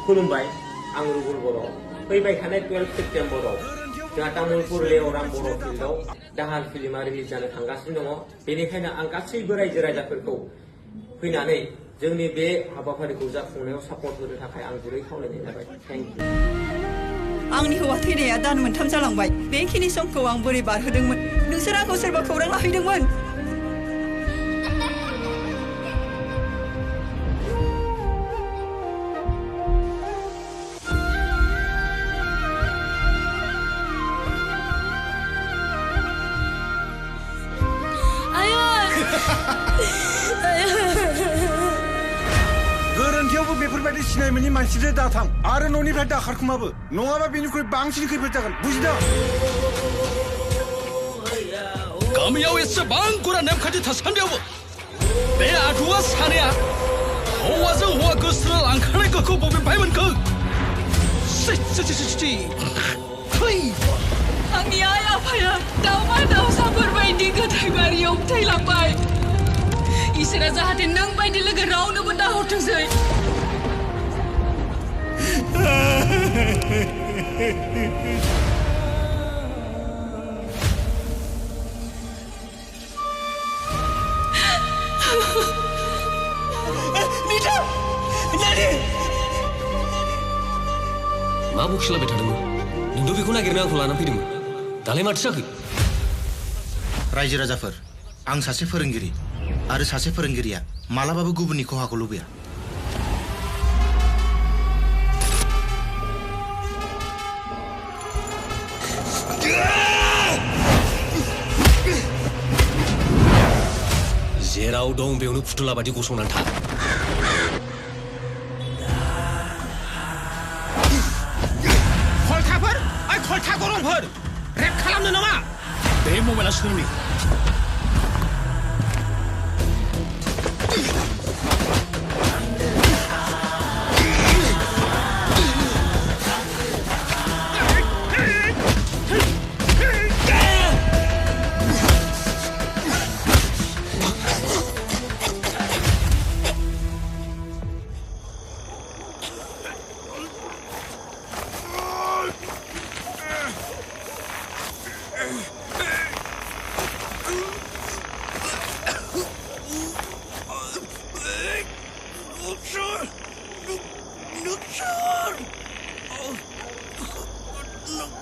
खुलुमबाय आं रुबुल बर' फैबाय थानाय 12 सेप्तेम्बराव जोंहा तामुलपुर लेवराम बर' फिल्डआव दाहाल फिल्मा रिलिज जानो थांगासिनो दङ बेनिखायनो आं गासैबो रायजो राजाफोरखौ फैनानै जोंनि बे हाबाफारिखौ जाफुंनायाव सापर्ट होनो थाखाय आं गुरै खावलायनाय जाबाय थेंक इउ आंनि हौवा थैनाया दान मोनथाम जालांबाय बेखिनि समखौ आं बोरै बारहोदोंमोन नोंसोर आंखौ सोरबा खौरां लाहैदोंमोन गोरोन्थियावबो बेफोरबायदि सिनाय मोनि मानसिजों दाथां आरो न'निफ्राय दाखारखुमाबो नङाबा बेनिख्रुइ बांसिन खैफोद जागोन बुजिदों गामियाव एसेबां गुरा नेमखान्थि थासान्दियावबो बे आदुआ सानैया हौवाजों हौवा गोसो लांखानाय गोखौ बबेनिफ्राय मोनखो आंनि आइ आफाया दावमा दावसाफोर बायदि गोथै बारियाव थैलांबाय इसोरा जाहाथे नों बायदि लोगो रावनोबो दाहरथोंसै मा बखिलाबाय थादोंमोन नोंथ' बेखौ नागिरनो आंखौ लाना फैदोंमोन दालाय माथो जाखो रायजो राजाफोर आं सासे फोरोंगिरि आरो सासे फोरोंगिरिया मालाबाबो गुबुननि खहाखौ लुबैया जेराव दं बेयावनो फुथुला बादि गसंनानै था खलथाफोर ओइ खलथा गरमफोर रेप खालामनो नामा बे मबाइला सोरनि Look,